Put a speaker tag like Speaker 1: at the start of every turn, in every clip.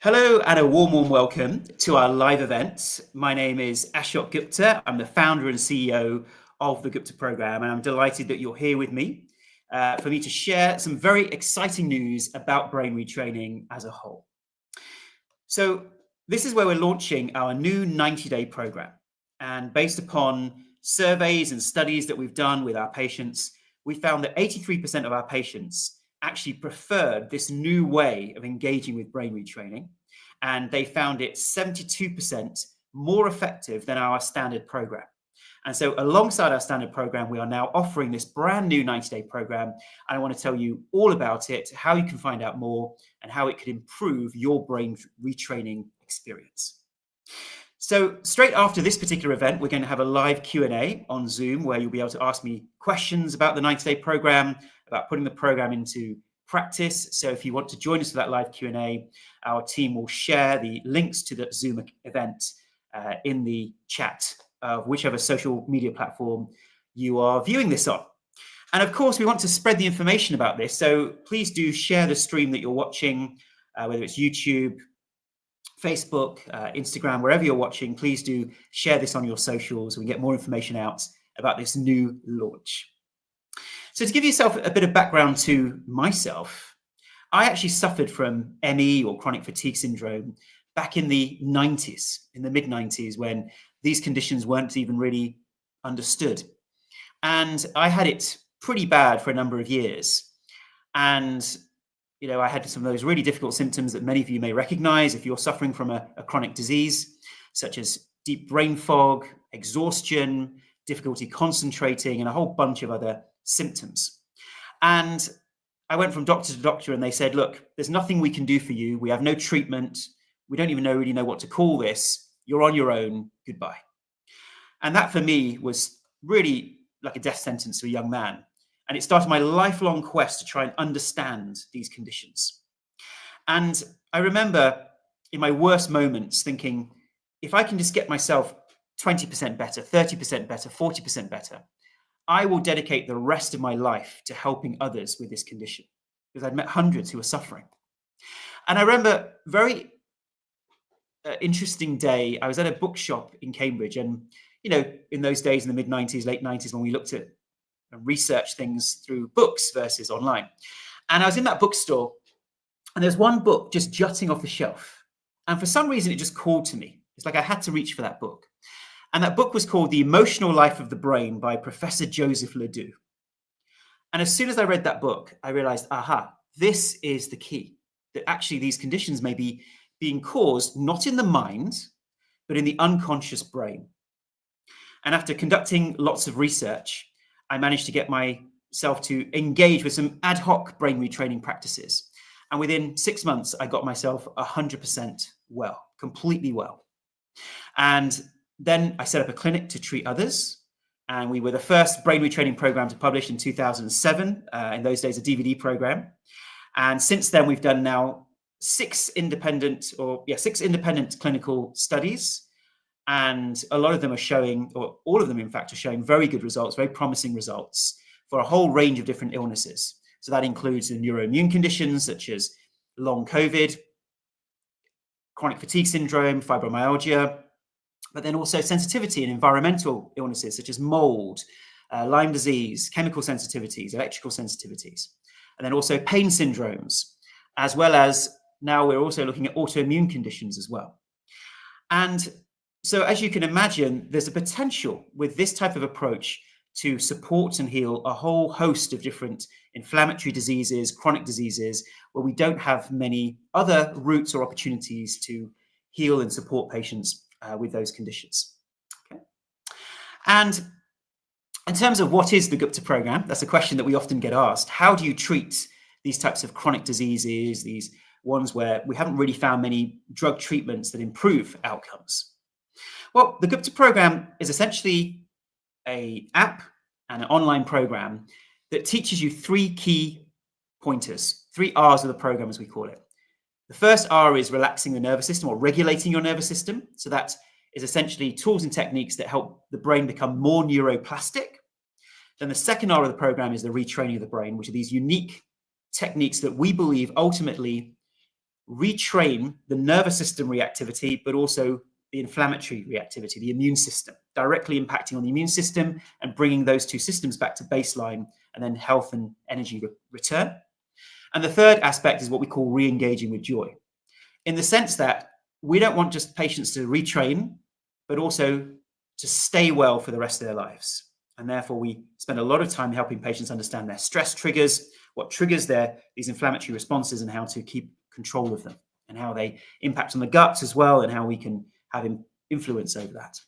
Speaker 1: Hello and a warm welcome to our live event. My name is Ashok Gupta. I'm the founder and CEO of the Gupta Program, and I'm delighted that you're here with me for me to share some very exciting news about brain retraining as a whole. So this is where we're launching our new 90-day program. And based upon surveys and studies that we've done with our patients, we found that 83% of our patients actually preferred this new way of engaging with brain retraining. And they found it 72% more effective than our standard program. And so alongside our standard program, we are now offering this brand new 90-day program. And I want to tell you all about it, how you can find out more, and how it could improve your brain retraining experience. So straight after this particular event, we're going to have a live Q&A on Zoom where you'll be able to ask me questions about the 90-day program, about putting the program into practice. So if you want to join us for that live Q&A, our team will share the links to the Zoom event in the chat of whichever social media platform you are viewing this on. And of course, we want to spread the information about this. So please do share the stream that you're watching, whether it's YouTube, Facebook, Instagram, wherever you're watching. Please do share this on your socials so we can get more information out about this new launch. So to give yourself a bit of background to myself, I actually suffered from ME or chronic fatigue syndrome back in the 90s, in the mid-90s, when these conditions weren't even really understood. And I had it pretty bad for a number of years. And I had some of those really difficult symptoms that many of you may recognize if you're suffering from a chronic disease, such as deep brain fog, exhaustion, difficulty concentrating, and a whole bunch of other symptoms. And I went from doctor to doctor and they said, look, there's nothing we can do for you. We have no treatment. We don't even really know what to call this. You're on your own. Goodbye. And that for me was really like a death sentence to a young man. And it started my lifelong quest to try and understand these conditions. And I remember in my worst moments thinking, if I can just get myself 20% better, 30% better, 40% better, I will dedicate the rest of my life to helping others with this condition, because I'd met hundreds who were suffering. And I remember very interesting day. I was at a bookshop in Cambridge, and in those days, in the mid-90s, late 90s, when we looked at and research things through books versus online. And I was in that bookstore, and there's one book just jutting off the shelf. And for some reason, it just called to me. It's like I had to reach for that book. And that book was called The Emotional Life of the Brain by Professor Joseph Ledoux. And as soon as I read that book, I realized, aha, this is the key, that actually these conditions may be being caused not in the mind, but in the unconscious brain. And after conducting lots of research, I managed to get myself to engage with some ad hoc brain retraining practices. And within 6 months, I got myself 100% well, completely well. And then I set up a clinic to treat others. And we were the first brain retraining program to publish in 2007, in those days, a DVD program. And since then, we've done now six independent clinical studies. And a lot of them are showing, or all of them, in fact, are showing very good results, very promising results for a whole range of different illnesses. So that includes the neuroimmune conditions such as long COVID, chronic fatigue syndrome, fibromyalgia, but then also sensitivity and environmental illnesses such as mold, Lyme disease, chemical sensitivities, electrical sensitivities, and then also pain syndromes, as well as now we're also looking at autoimmune conditions as well. And so as you can imagine, there's a potential with this type of approach to support and heal a whole host of different inflammatory diseases, chronic diseases, where we don't have many other routes or opportunities to heal and support patients with those conditions. Okay. And in terms of what is the Gupta Program, that's a question that we often get asked. How do you treat these types of chronic diseases, these ones where we haven't really found many drug treatments that improve outcomes? Well, the Gupta Program is essentially an app and an online program that teaches you three key pointers, 3 R's of the program, as we call it. The first R is relaxing the nervous system, or regulating your nervous system. So that is essentially tools and techniques that help the brain become more neuroplastic. Then the second R of the program is the retraining of the brain, which are these unique techniques that we believe ultimately retrain the nervous system reactivity, but also the inflammatory reactivity, the immune system, directly impacting on the immune system and bringing those two systems back to baseline, and then health and energy return. And the third aspect is what we call re-engaging with joy, in the sense that we don't want just patients to retrain, but also to stay well for the rest of their lives. And therefore, we spend a lot of time helping patients understand their stress triggers, what triggers these inflammatory responses, and how to keep control of them, and how they impact on the guts as well, and how we can have influence over that.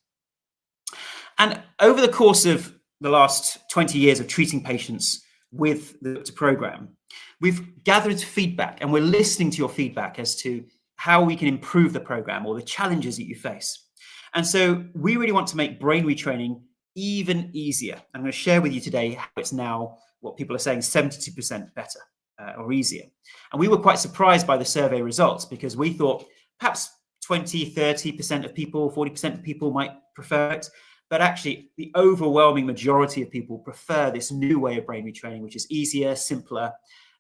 Speaker 1: And over the course of the last 20 years of treating patients with the Gupta program, we've gathered feedback, and we're listening to your feedback as to how we can improve the program or the challenges that you face. And so we really want to make brain retraining even easier. I'm going to share with you today how it's now, what people are saying, 72% better or easier. And we were quite surprised by the survey results, because we thought perhaps 20, 30% of people, 40% of people might prefer it. But actually, the overwhelming majority of people prefer this new way of brain retraining, which is easier, simpler,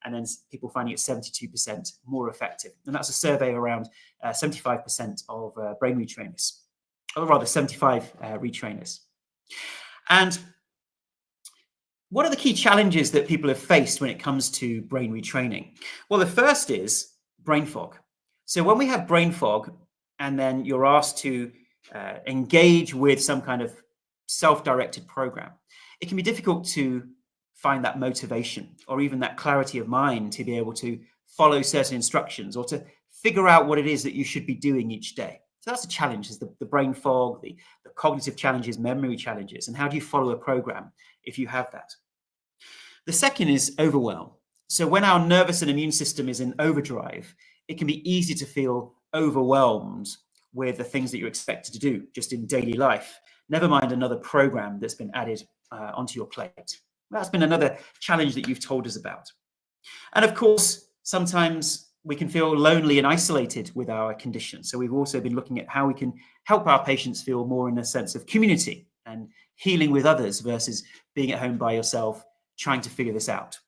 Speaker 1: and then people finding it 72% more effective. And that's a survey around 75% of brain retrainers, or rather 75 retrainers. And what are the key challenges that people have faced when it comes to brain retraining? Well, the first is brain fog. So when we have brain fog, and then you're asked to engage with some kind of self-directed program, it can be difficult to find that motivation or even that clarity of mind to be able to follow certain instructions or to figure out what it is that you should be doing each day. So that's a challenge, is the brain fog, the cognitive challenges, memory challenges, and how do you follow a program if you have that? The second is overwhelm. So when our nervous and immune system is in overdrive, it can be easy to feel overwhelmed with the things that you're expected to do just in daily life, never mind another program that's been added onto your plate. That's been another challenge that you've told us about. And of course, sometimes we can feel lonely and isolated with our condition. So we've also been looking at how we can help our patients feel more in a sense of community and healing with others versus being at home by yourself, trying to figure this out.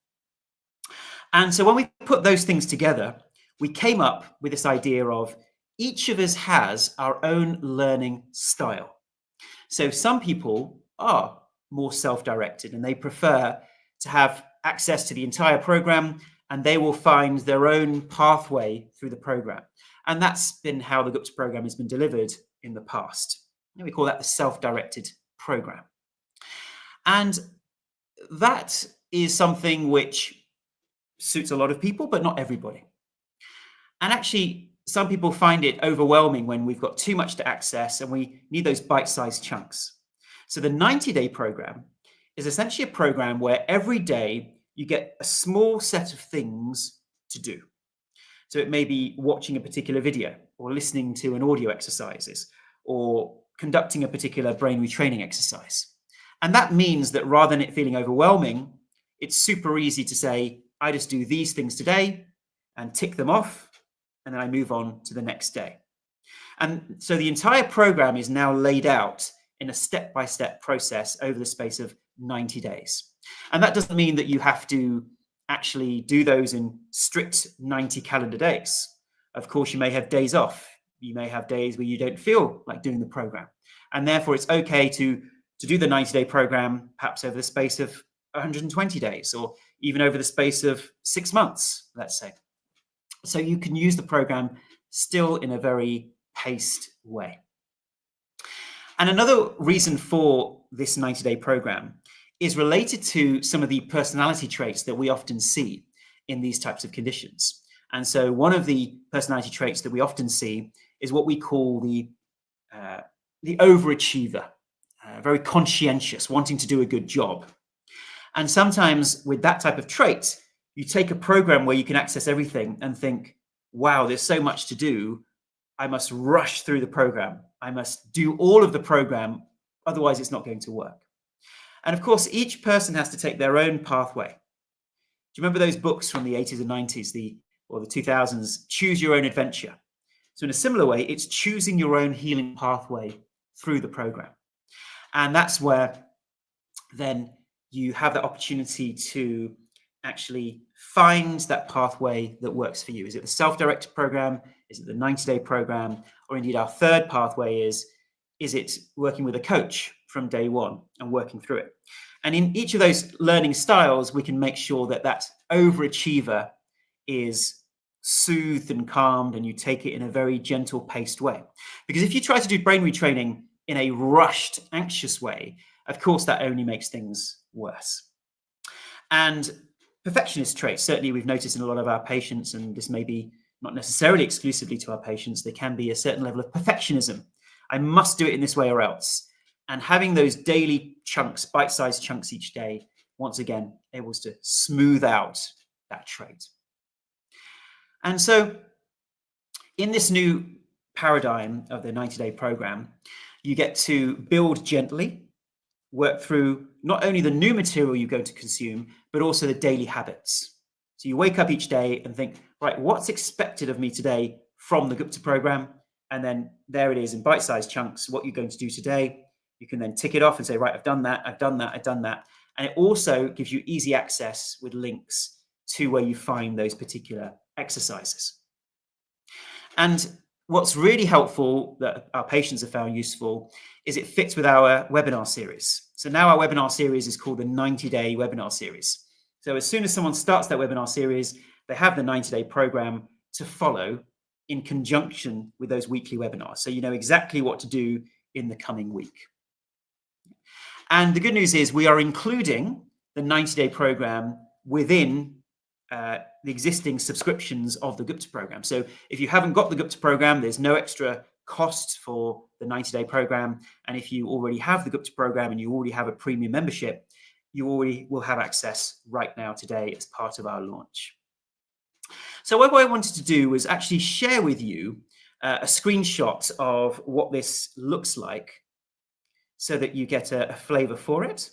Speaker 1: And so when we put those things together, we came up with this idea of each of us has our own learning style. So some people are more self-directed and they prefer to have access to the entire program, and they will find their own pathway through the program. And that's been how the Gupta program has been delivered in the past. We call that the self-directed program. And that is something which suits a lot of people, but not everybody. And actually, some people find it overwhelming when we've got too much to access and we need those bite-sized chunks. So the 90-day program is essentially a program where every day you get a small set of things to do. So it may be watching a particular video or listening to an audio exercises or conducting a particular brain retraining exercise. And that means that rather than it feeling overwhelming, it's super easy to say, I just do these things today and tick them off, and then I move on to the next day. And so the entire program is now laid out in a step-by-step process over the space of 90 days. And that doesn't mean that you have to actually do those in strict 90 calendar days. Of course, you may have days off. You may have days where you don't feel like doing the program. And therefore, it's okay to do the 90-day program, perhaps over the space of 120 days, or even over the space of 6 months, let's say. So you can use the program still in a very paced way. And another reason for this 90-day program is related to some of the personality traits that we often see in these types of conditions. And so one of the personality traits that we often see is what we call the overachiever, very conscientious, wanting to do a good job. And sometimes with that type of trait, you take a program where you can access everything and think, wow, there's so much to do. I must rush through the program. I must do all of the program. Otherwise, it's not going to work. And of course, each person has to take their own pathway. Do you remember those books from the 80s and 90s, or the 2000s, Choose Your Own Adventure? So in a similar way, it's choosing your own healing pathway through the program. And that's where then you have the opportunity to actually find that pathway that works for you. Is it the self-directed program? Is it the 90-day program? Or indeed our third pathway is it working with a coach from day one and working through it? And in each of those learning styles, we can make sure that that overachiever is soothed and calmed, and you take it in a very gentle paced way. Because if you try to do brain retraining in a rushed, anxious way, of course, that only makes things worse. And perfectionist traits, certainly we've noticed in a lot of our patients, and this may be not necessarily exclusively to our patients, there can be a certain level of perfectionism. I must do it in this way or else. And having those daily chunks, bite-sized chunks each day, once again, able to smooth out that trait. And so in this new paradigm of the 90-day program, you get to build gently, work through not only the new material you're going to consume, but also the daily habits. So you wake up each day and think, right, what's expected of me today from the Gupta program? And then there it is in bite-sized chunks, what you're going to do today. You can then tick it off and say, right, I've done that, I've done that, I've done that. And it also gives you easy access with links to where you find those particular exercises. And what's really helpful that our patients have found useful is it fits with our webinar series. So now our webinar series is called the 90-day webinar series. So as soon as someone starts that webinar series, they have the 90-day program to follow in conjunction with those weekly webinars. So you know exactly what to do in the coming week. And the good news is we are including the 90-day program within the existing subscriptions of the Gupta program. So if you haven't got the Gupta program, there's no extra cost for the 90-day program. And if you already have the Gupta program and you already have a premium membership, you already will have access right now today as part of our launch. So what I wanted to do was actually share with you a screenshot of what this looks like so that you get a flavor for it.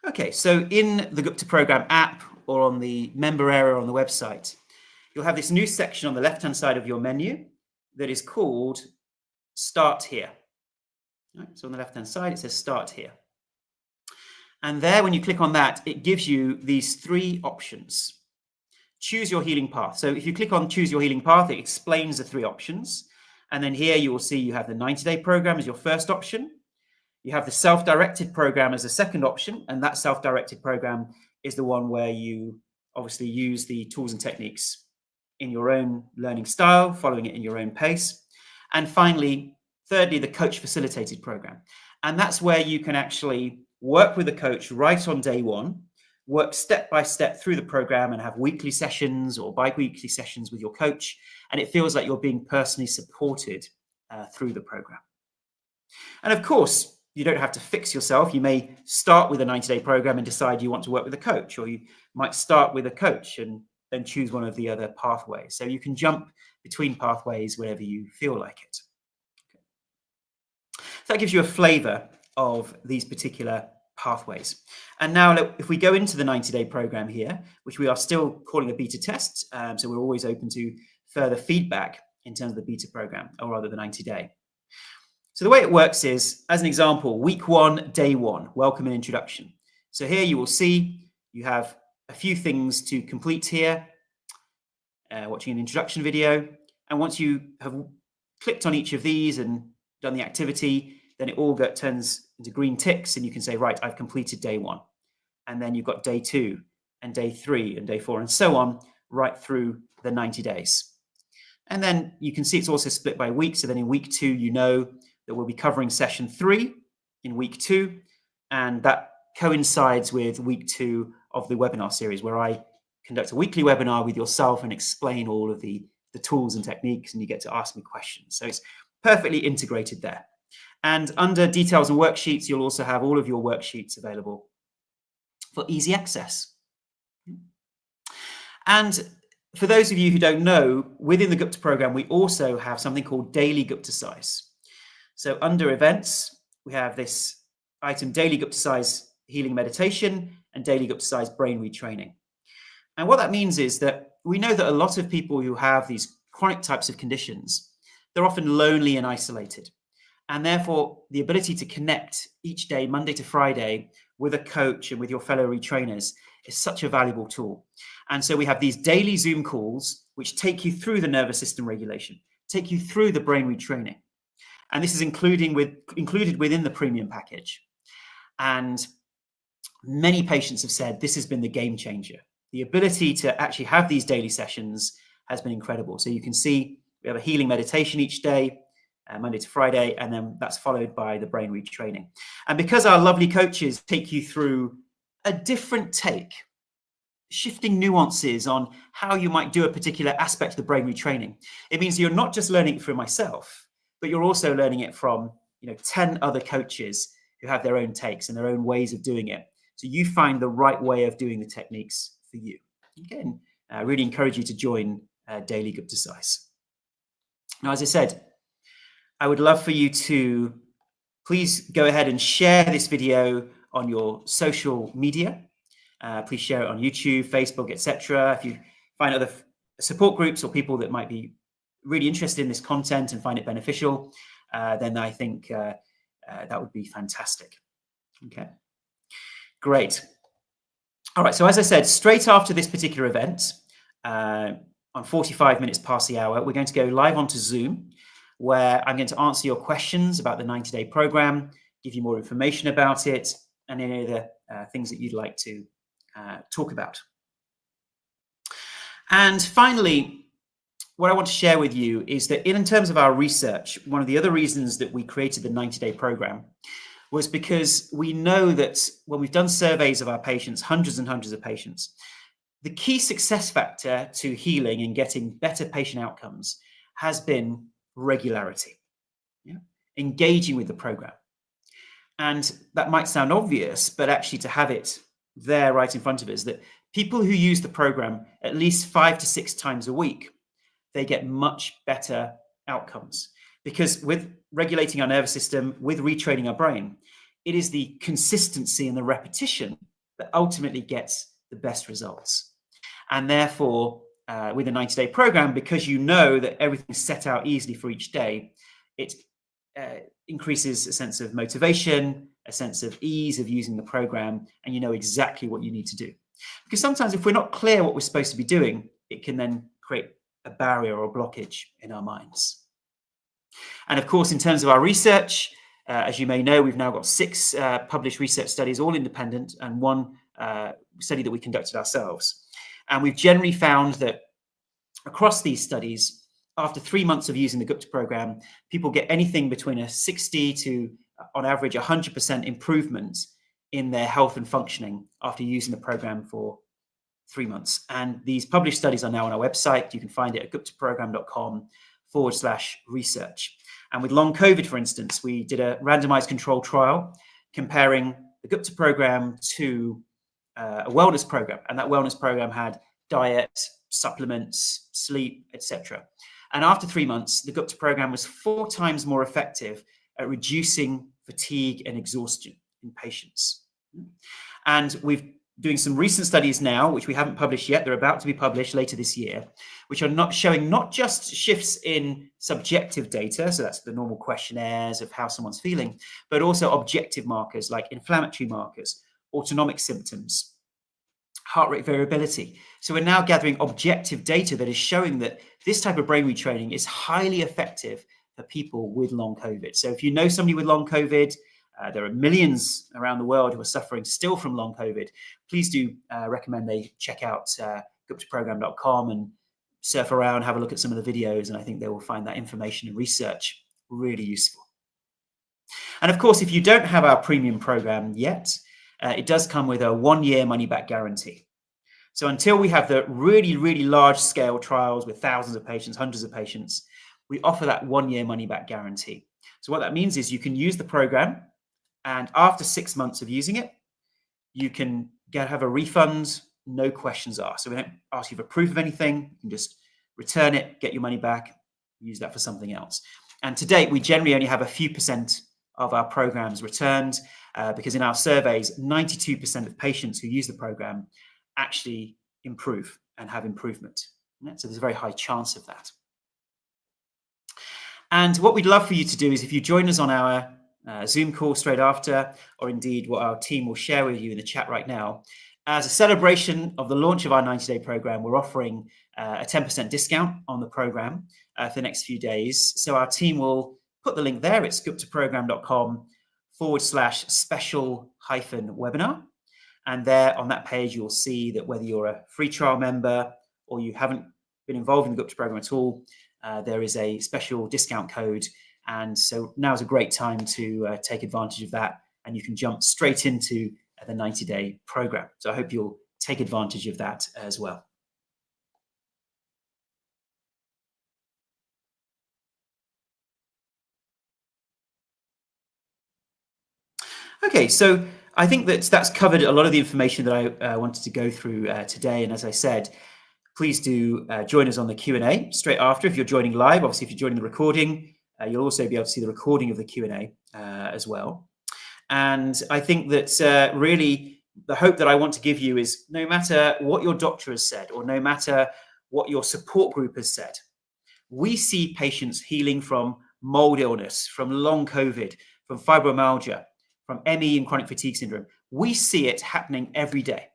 Speaker 1: Okay, so in the Gupta Program app or on the member area on the website, you'll have this new section on the left-hand side of your menu that is called Start Here. Right, so on the left-hand side, it says Start Here. And there, when you click on that, it gives you these three options. Choose your healing path. So if you click on Choose your healing path, it explains the three options. And then here you will see you have the 90-day program as your first option. You have the self-directed program as a second option, and that self-directed program is the one where you obviously use the tools and techniques in your own learning style, following it in your own pace. And finally, thirdly, the coach-facilitated program. And that's where you can actually work with a coach right on day one, work step by step through the program and have weekly sessions or bi-weekly sessions with your coach. And it feels like you're being personally supported through the program. And of course, you don't have to fix yourself. You may start with a 90-day program and decide you want to work with a coach, or you might start with a coach and then choose one of the other pathways. So you can jump between pathways whenever you feel like it. Okay. So that gives you a flavor of these particular pathways. And now if we go into the 90-day program here, which we are still calling a beta test, so we're always open to further feedback in terms of the beta program, or rather the 90-day. So the way it works is, as an example, week 1, day 1, welcome and introduction. So here you will see you have a few things to complete here, watching an introduction video. And once you have clicked on each of these and done the activity, then it all turns into green ticks and you can say, right, I've completed day 1. And then you've got day 2 and day 3 and day 4 and so on, right through the 90 days. And then you can see it's also split by week. So then in week 2, you know that we'll be covering session 3 in week 2. And that coincides with week 2 of the webinar series, where I conduct a weekly webinar with yourself and explain all of the tools and techniques, and you get to ask me questions. So it's perfectly integrated there. And under details and worksheets, you'll also have all of your worksheets available for easy access. And for those of you who don't know, within the Gupta program, we also have something called Daily Gupta Size. So under events, we have this item, Daily Gupta Size Healing Meditation and Daily Gupta Size Brain Retraining. And what that means is that we know that a lot of people who have these chronic types of conditions, they're often lonely and isolated. And therefore, the ability to connect each day, Monday to Friday, with a coach and with your fellow retrainers is such a valuable tool. And so we have these daily Zoom calls, which take you through the nervous system regulation, take you through the brain retraining. And this is included within the premium package. And many patients have said this has been the game changer. The ability to actually have these daily sessions has been incredible. So you can see we have a healing meditation each day, Monday to Friday, and then that's followed by the brain retraining. And because our lovely coaches take you through a different take, shifting nuances on how you might do a particular aspect of the brain retraining, it means you're not just learning it from myself, but you're also learning it from 10 other coaches who have their own takes and their own ways of doing it. So you find the right way of doing the techniques for you. Again, I really encourage you to join Daily Gupta Size. Now, as I said, I would love for you to please go ahead and share this video on your social media. Please share it on YouTube, Facebook, etc. If you find other support groups or people that might be really interested in this content and find it beneficial, then I think that would be fantastic. Okay, great. All right, so as I said, straight after this particular event, on 45 minutes past the hour, we're going to go live onto Zoom, where I'm going to answer your questions about the 90-day program, give you more information about it, and any other things that you'd like to talk about. And finally, what I want to share with you is that in terms of our research, one of the other reasons that we created the 90-day program was because we know that when we've done surveys of our patients, hundreds and hundreds of patients, the key success factor to healing and getting better patient outcomes has been regularity, engaging with the program. And that might sound obvious, but actually to have it there right in front of us, that people who use the program at least 5 to 6 times a week, they get much better outcomes. Because with regulating our nervous system, with retraining our brain, it is the consistency and the repetition that ultimately gets the best results. And therefore, with a 90-day program, because you know that everything's set out easily for each day, it increases a sense of motivation, a sense of ease of using the program, and you know exactly what you need to do. Because sometimes if we're not clear what we're supposed to be doing, it can then create a barrier or a blockage in our minds. And of course, in terms of our research, as you may know, we've now got 6 published research studies, all independent, and 1 study that we conducted ourselves. And we've generally found that across these studies, after 3 months of using the Gupta program, people get anything between a 60 to, on average, 100% improvement in their health and functioning after using the program for 3 months. And these published studies are now on our website. You can find it at guptaprogram.com/research. And with long COVID, for instance, we did a randomized controlled trial comparing the Gupta program to a wellness program. And that wellness program had diet, supplements, sleep, etc. And after 3 months, the Gupta program was 4 times more effective at reducing fatigue and exhaustion in patients. And we've doing some recent studies now, which we haven't published yet. They're about to be published later this year, which are not showing not just shifts in subjective data, so that's the normal questionnaires of how someone's feeling, but also objective markers like inflammatory markers, autonomic symptoms, heart rate variability. So we're now gathering objective data that is showing that this type of brain retraining is highly effective for people with long COVID. So if you know somebody with long COVID, there are millions around the world who are suffering still from long COVID. Please do recommend they check out guptaprogram.com and surf around, have a look at some of the videos, and I think they will find that information and research really useful. And of course, if you don't have our premium program yet, it does come with a 1-year money-back guarantee. So until we have the really, really large-scale trials with thousands of patients, hundreds of patients, we offer that 1-year money-back guarantee. So what that means is you can use the program, and after 6 months of using it, you can have a refund, no questions asked. So we don't ask you for proof of anything. You can just return it, get your money back, use that for something else. And to date, we generally only have a few percent of our programs returned because in our surveys, 92% of patients who use the program actually improve and have improvement. So there's a very high chance of that. And what we'd love for you to do is if you join us on our Zoom call straight after, or indeed what our team will share with you in the chat right now, as a celebration of the launch of our 90-day program, we're offering a 10% discount on the program for the next few days. So our team will put the link there. It's guptaprogram.com/special-webinar. And there on that page, you'll see that whether you're a free trial member or you haven't been involved in the Gupta program at all, there is a special discount code. And so now is a great time to take advantage of that. And you can jump straight into the 90-day program. So I hope you'll take advantage of that as well. Okay, so I think that's covered a lot of the information that I wanted to go through today. And as I said, please do join us on the Q&A straight after. If you're joining live, obviously if you're joining the recording, you'll also be able to see the recording of the Q&A as well. And I think that really the hope that I want to give you is no matter what your doctor has said or no matter what your support group has said, we see patients healing from mold illness, from long COVID, from fibromyalgia, from ME and chronic fatigue syndrome. We see it happening every day.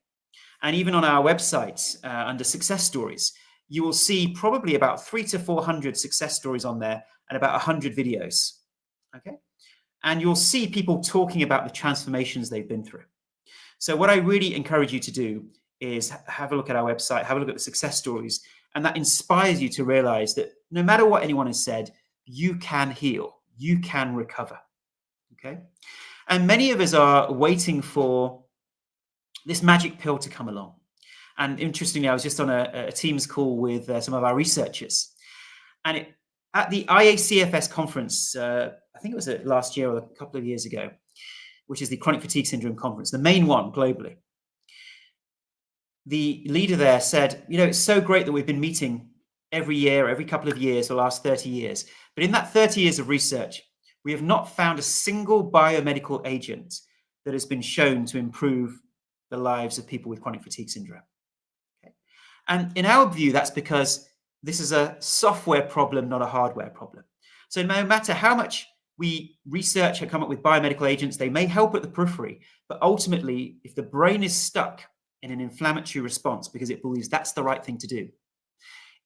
Speaker 1: And even on our website, under success stories, you will see probably about 300 to 400 success stories on there and about 100 videos. Okay. And you'll see people talking about the transformations they've been through. So what I really encourage you to do is have a look at our website, have a look at the success stories, and that inspires you to realize that no matter what anyone has said, you can heal, you can recover. Okay. And many of us are waiting for this magic pill to come along. And interestingly, I was just on a Teams call with some of our researchers. And at the IACFS conference, I think it was last year or a couple of years ago, which is the Chronic Fatigue Syndrome Conference, the main one globally. The leader there said, it's so great that we've been meeting every year, every couple of years, for the last 30 years. But in that 30 years of research, we have not found a single biomedical agent that has been shown to improve the lives of people with chronic fatigue syndrome. Okay. And in our view, that's because this is a software problem, not a hardware problem. So no matter how much we research and come up with biomedical agents, they may help at the periphery, but ultimately, if the brain is stuck in an inflammatory response because it believes that's the right thing to do,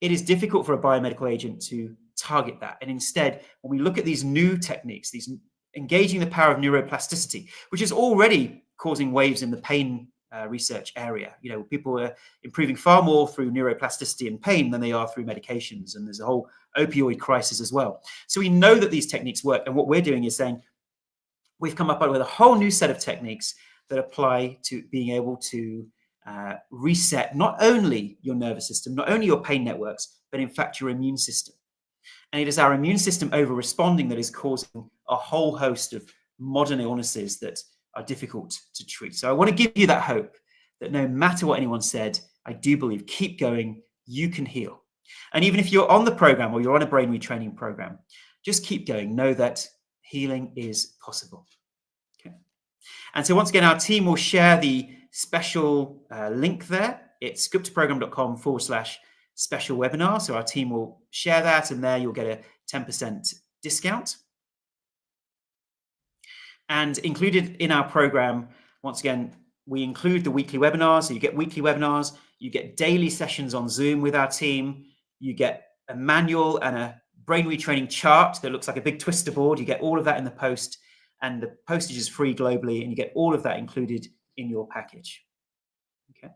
Speaker 1: it is difficult for a biomedical agent to target that. And instead, when we look at these new techniques, these engaging the power of neuroplasticity, which is already causing waves in the pain research area. People are improving far more through neuroplasticity and pain than they are through medications. And there's a whole opioid crisis as well. So we know that these techniques work. And what we're doing is saying, we've come up with a whole new set of techniques that apply to being able to reset not only your nervous system, not only your pain networks, but in fact your immune system. And it is our immune system over responding that is causing a whole host of modern illnesses that are difficult to treat. So I want to give you that hope that no matter what anyone said, I do believe, keep going, you can heal. And even if you're on the program or you're on a brain retraining program, just keep going. Know that healing is possible. Okay. And so once again, our team will share the special link there. It's guptaprogram.com/special webinar. So our team will share that, and there you'll get a 10% discount. And included in our program, once again, we include the weekly webinars. So you get weekly webinars, you get daily sessions on Zoom with our team, you get a manual and a brain retraining chart that looks like a big twister board. You get all of that in the post, and the postage is free globally, and you get all of that included in your package. Okay.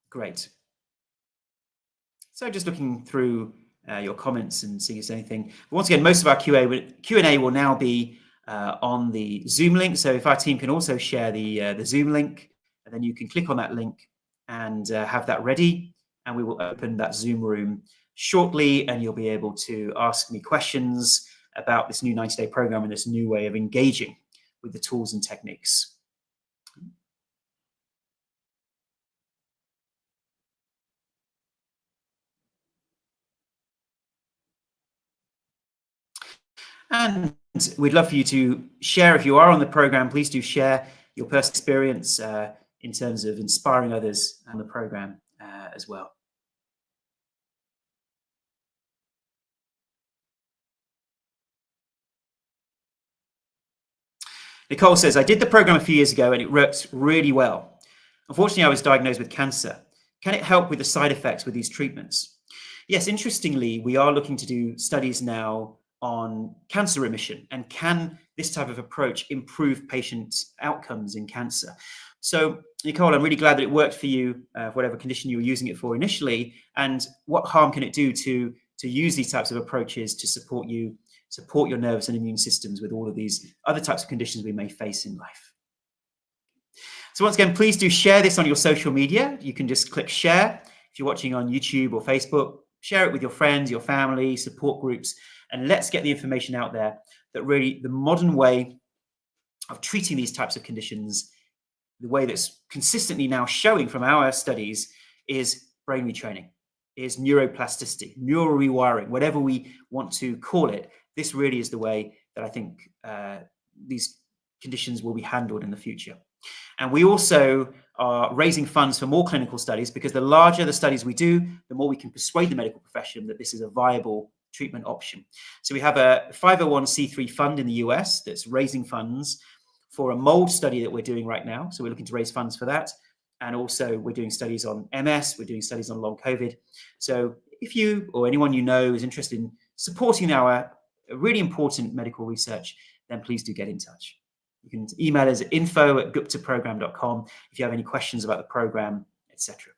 Speaker 1: Great. So just looking through your comments and seeing if there's anything. But once again, most of our Q&A will now be on the Zoom link. So if our team can also share the Zoom link, and then you can click on that link and have that ready, and we will open that Zoom room shortly, and you'll be able to ask me questions about this new 90-day program and this new way of engaging with the tools and techniques. And we'd love for you to share, if you are on the program, please do share your personal experience in terms of inspiring others on the program as well. Nicole says, I did the program a few years ago and it worked really well. Unfortunately, I was diagnosed with cancer. Can it help with the side effects with these treatments? Yes, interestingly, we are looking to do studies now on cancer remission, and can this type of approach improve patient outcomes in cancer? So, Nicole, I'm really glad that it worked for you, whatever condition you were using it for initially, and what harm can it do to use these types of approaches to support your nervous and immune systems with all of these other types of conditions we may face in life. So once again, please do share this on your social media. You can just click share. If you're watching on YouTube or Facebook, share it with your friends, your family, support groups, and let's get the information out there that really the modern way of treating these types of conditions, the way that's consistently now showing from our studies, is brain retraining, is neuroplasticity, neural rewiring, whatever we want to call it. This really is the way that I think these conditions will be handled in the future. And we also are raising funds for more clinical studies, because the larger the studies we do, the more we can persuade the medical profession that this is a viable treatment option. So we have a 501c3 fund in the US that's raising funds for a mold study that we're doing right now. So we're looking to raise funds for that. And also we're doing studies on MS, we're doing studies on long COVID. So if you or anyone you know is interested in supporting our really important medical research, then please do get in touch. You can email us at info@guptaprogram.com if you have any questions about the program, etc.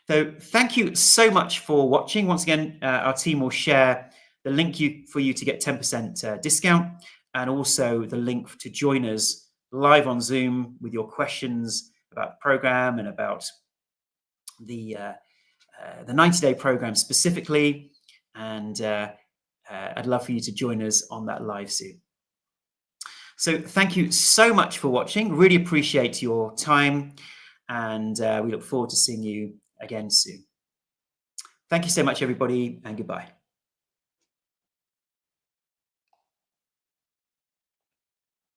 Speaker 1: So thank you so much for watching. Once again, our team will share the link for you to get 10% discount, and also the link to join us live on Zoom with your questions about the program and about the 90-day program specifically. And I'd love for you to join us on that live soon. So thank you so much for watching. Really appreciate your time, and we look forward to seeing you again soon. Thank you so much, everybody, and goodbye.